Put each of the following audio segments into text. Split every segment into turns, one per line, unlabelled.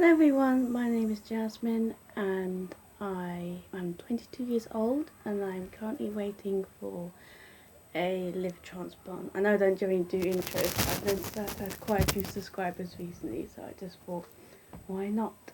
Hello everyone, my name is Jasmine and I am 22 years old and I'm currently waiting for a liver transplant. I know I don't generally do intros, but I've had quite a few subscribers recently, so I just thought, why not?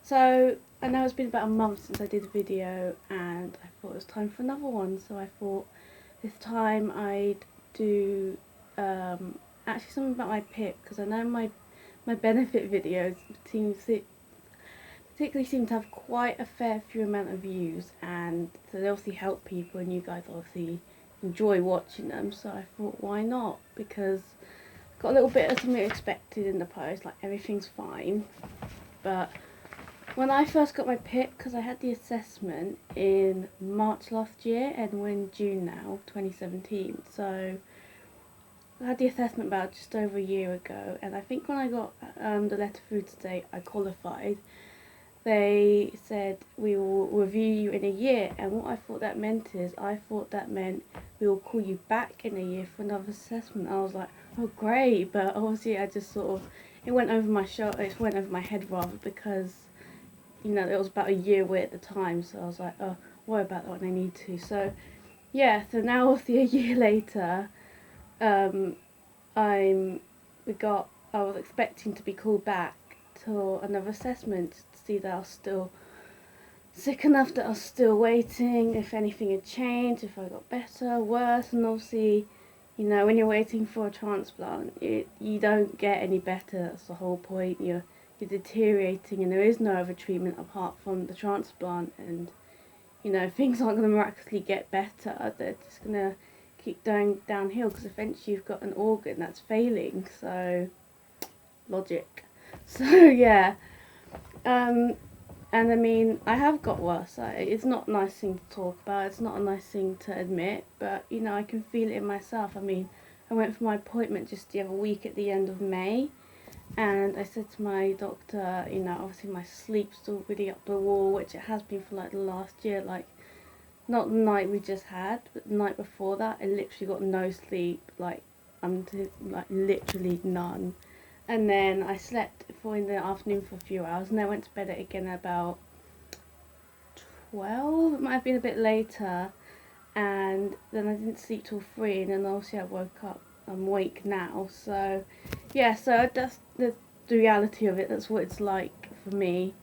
So I know it's been about a month since I did a video and I thought it was time for another one, so I thought this time I'd do actually something about my PIP, because I know my benefit videos particularly seem to have quite a fair few amount of views, and so they obviously help people and you guys obviously enjoy watching them, so I thought why not, because I got a little bit of something expected in the post, like everything's fine. But when I first got my PIP, because I had the assessment in March last year and we're in June now, 2017, so I had the assessment about just over a year ago, and I think when I got the letter through today I qualified. They said we will review you in a year, and what I thought that meant is we will call you back in a year for another assessment. I was like, oh great, but obviously I just sort of, it went over my head rather, because you know it was about a year away at the time, so I was like, oh, worry about that when I need to. So yeah, so now obviously a year later, I was expecting to be called back to another assessment to see that I was still sick enough, that I was still waiting, if anything had changed, if I got better, worse, and obviously, you know, when you're waiting for a transplant, you don't get any better. That's the whole point. You're deteriorating, and there is no other treatment apart from the transplant, and you know things aren't going to miraculously get better. They're just going to keep going downhill, because eventually you've got an organ that's failing. So logic. So yeah, and I mean I have got worse. It's not a nice thing to talk about, it's not a nice thing to admit, but you know I can feel it in myself. I mean, I went for my appointment just the other week at the end of May, and I said to my doctor, you know, obviously my sleep's still really up the wall, which it has been for like the last year, like not the night we just had, but the night before that I literally got no sleep, like literally none. And then I slept in the afternoon for a few hours, and then I went to bed again at about 12, it might have been a bit later, and then I didn't sleep till 3, and then obviously I woke up, I'm awake now, so yeah, so that's the reality of it, that's what it's like for me.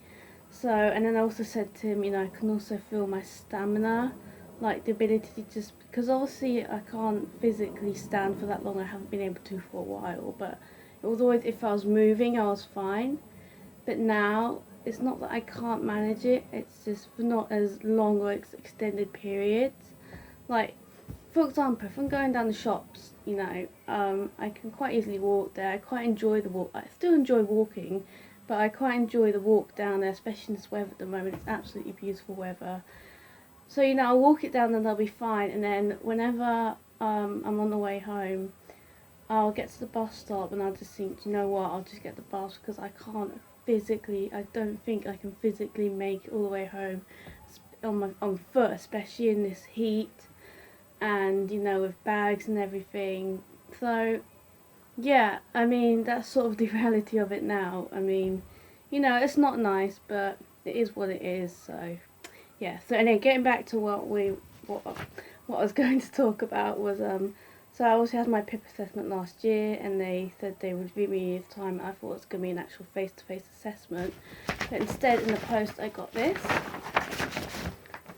So, and then I also said to him, you know, I can also feel my stamina, like the ability to just, because obviously I can't physically stand for that long, I haven't been able to for a while, but it was always, if I was moving I was fine, but now it's not that I can't manage it, it's just for not as long or extended periods. Like, for example, if I'm going down the shops, you know, I can quite easily walk there, I quite enjoy the walk, I still enjoy walking, but I quite enjoy the walk down there, especially in this weather at the moment. It's absolutely beautiful weather. So, you know, I'll walk it down and I'll be fine, and then whenever I'm on the way home, I'll get to the bus stop and I'll just think, you know what, I'll just get the bus, because I don't think I can physically make it all the way home on foot, especially in this heat, and you know, with bags and everything. So yeah, I mean that's sort of the reality of it now. I mean, you know, it's not nice, but it is what it is. So yeah, so anyway, getting back to what I was going to talk about was so I also had my PIP assessment last year, and they said they would review me this time. I thought it was going to be an actual face-to-face assessment, but instead in the post I got this.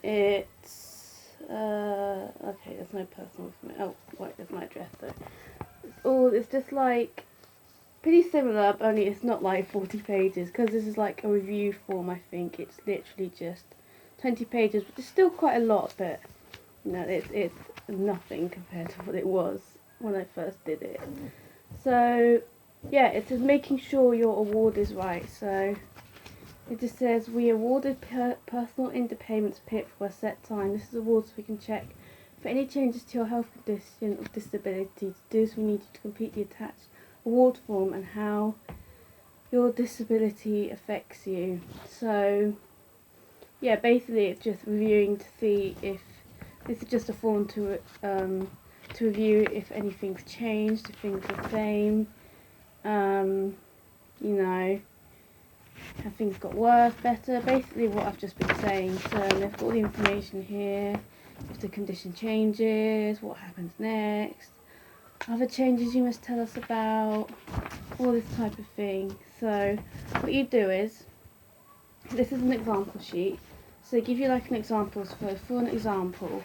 It's okay, there's no personal information. Oh wait, there's my address though. It's just like pretty similar, but only it's not like 40 pages, because this is like a review form. I think it's literally just 20 pages, which is still quite a lot, but you know, it's nothing compared to what it was when I first did it. So yeah, it says making sure your award is right. So it just says we awarded personal independence PIP for a set time. This is award so we can check for any changes to your health condition or disability. To do so, we need you to complete the attached award form and how your disability affects you. So yeah, basically it's just reviewing to see if this is just a form to review if anything's changed, if things are the same, you know, have things got worse, better, basically what I've just been saying. So they've got all the information here, if the condition changes, what happens next, other changes you must tell us about, all this type of thing. So what you do is, this is an example sheet, so they give you like an example. So for an example,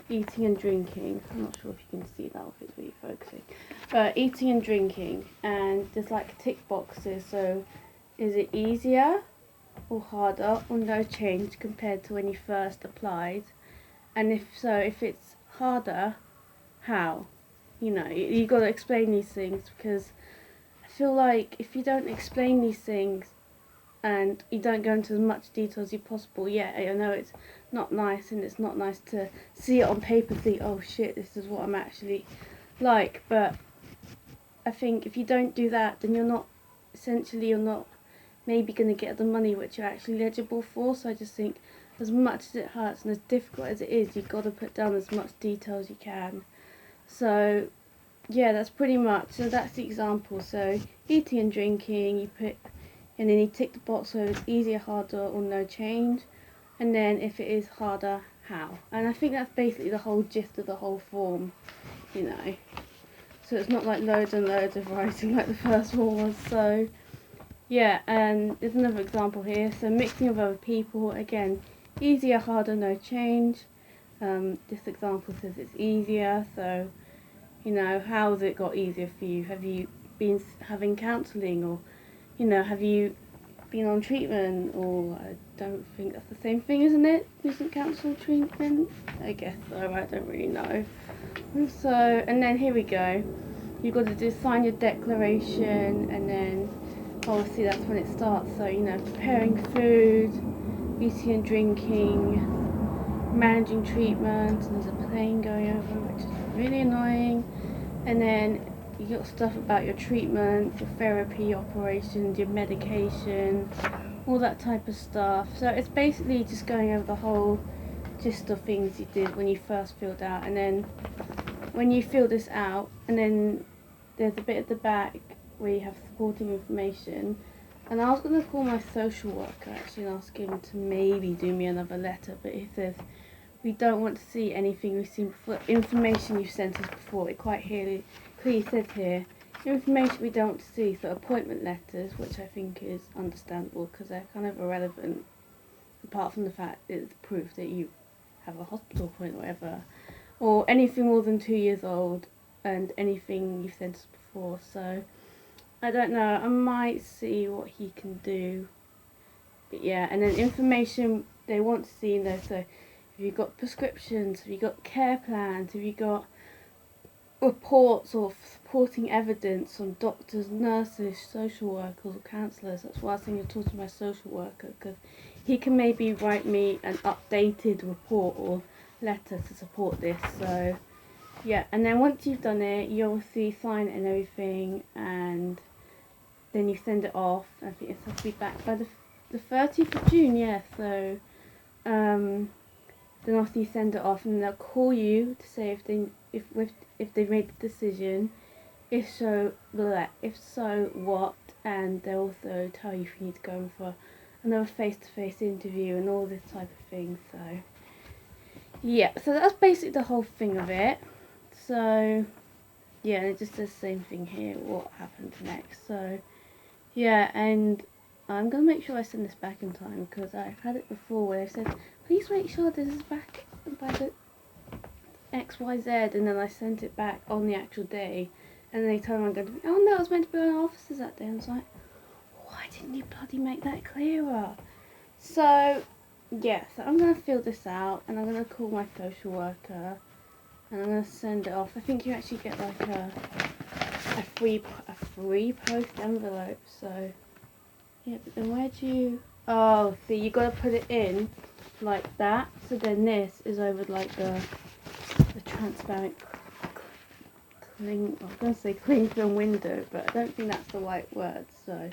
eating and drinking, I'm not sure if you can see that or if it's really focusing, but eating and drinking, and there's like tick boxes. So is it easier or harder or no change compared to when you first applied? And if so, if it's harder, how? You know, you got to explain these things, because I feel like if you don't explain these things and you don't go into as much detail as you possible, yeah, I know it's not nice, and it's not nice to see it on paper and think, oh shit, this is what I'm actually like. But I think if you don't do that, then you're not maybe going to get the money which you're actually eligible for. So I just think, as much as it hurts and as difficult as it is, you've got to put down as much detail as you can. So yeah, that's pretty much, so that's the example. So eating and drinking, you put, and then you tick the box whether it's easier, harder or no change, and then if it is harder, how. And I think that's basically the whole gist of the whole form, you know. So it's not like loads and loads of writing like the first one was. So yeah, and there's another example here. So mixing with other people, again, easier, harder, no change. This example says it's easier, so you know, how has it got easier for you? Have you been having counselling, or you know, have you been on treatment? Or I don't think that's the same thing, isn't it? Isn't counsel treatment? I guess so, I don't really know. And so, and then here we go. You've got to just sign your declaration, and then obviously that's when it starts. So, you know, preparing food, eating and drinking, managing treatment, and there's a plane going over, which is really annoying. And then you got stuff about your treatment, your therapy, operations, your medication, all that type of stuff. So it's basically just going over the whole gist of things you did when you first filled out. And then when you fill this out, and then there's a bit at the back where you have supporting information. And I was going to call my social worker actually and ask him to maybe do me another letter, but if there's, we don't want to see anything we've seen before, information you've sent us before, it quite clearly says here, information we don't want to see, so appointment letters, which I think is understandable because they're kind of irrelevant, apart from the fact it's proof that you have a hospital appointment or whatever, or anything more than 2 years old, and anything you've sent us before. So I don't know, I might see what he can do. But yeah, and then information they want to see, you know, so have you got prescriptions, have you got care plans, have you got reports or supporting evidence from doctors, nurses, social workers or counsellors. That's why I was saying you're talking to my social worker, because he can maybe write me an updated report or letter to support this. So yeah, and then once you've done it, you obviously sign it and everything, and then you send it off. I think it has to be back by the 30th of June, yeah. So then after you send it off, and they'll call you to say if they've made the decision, if so what, and they'll also tell you if you need to go in for another face-to-face interview and all this type of thing. So yeah, so that's basically the whole thing of it. So yeah, and it just says the same thing here, what happens next. So yeah, and I'm going to make sure I send this back in time, because I've had it before where they said, please make sure this is back by the XYZ, and then I sent it back on the actual day, and then they told me I'm going to be, oh no, I was meant to be on our offices that day. And I was like, why didn't you bloody make that clearer? So yeah, so I'm going to fill this out, and I'm going to call my social worker, and I'm going to send it off. I think you actually get like a free post envelope. So yeah, but then where do you, oh, see, you got to put it in like that, so then this is over like the transparent cling, I was going to say cling film window, but I don't think that's the right word. So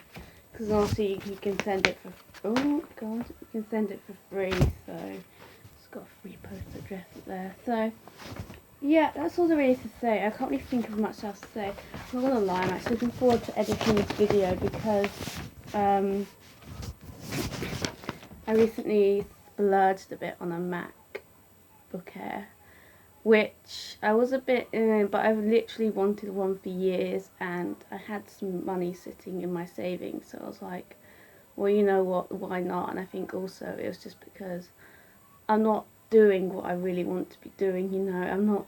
because also you can send it for, oh god, you can send it for free, so it's got a free post address up there. So yeah, that's all there is to say. I can't really think of much else to say. I'm not gonna lie, I'm actually looking forward to editing this video, because I recently splurged a bit on a MacBook Air, which I was a bit, but I've literally wanted one for years, and I had some money sitting in my savings, so I was like, well, you know what, why not? And I think also it was just because I'm not doing what I really want to be doing, I'm not,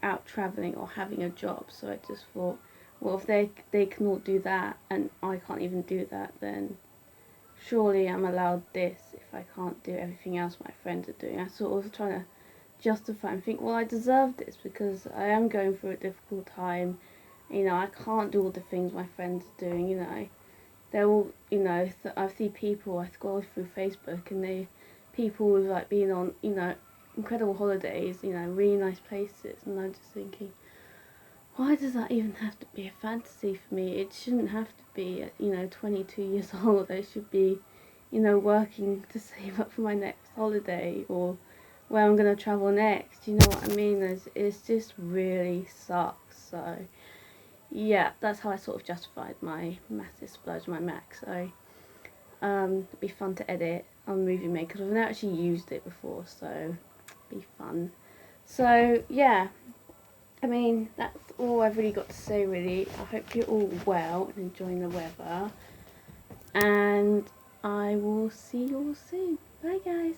out travelling or having a job, so I just thought, well, if they can all do that and I can't even do that, then surely I'm allowed this if I can't do everything else my friends are doing. I sort of trying to justify and think, well, I deserve this because I am going through a difficult time. I can't do all the things my friends are doing. They're all, I see people, I scroll through Facebook and people with like being on, incredible holidays, really nice places, and I'm just thinking, why does that even have to be a fantasy for me? It shouldn't have to be at, 22 years old. I should be, working to save up for my next holiday or where I'm going to travel next. You know what I mean? It's just really sucks. So, yeah, that's how I sort of justified my massive splurge on my Mac. So, it'd be fun to edit on Movie Maker. I've never actually used it before, so it'd be fun. So, yeah, I mean, that's all I've really got to say, really. I hope you're all well and enjoying the weather. And I will see you all soon. Bye, guys.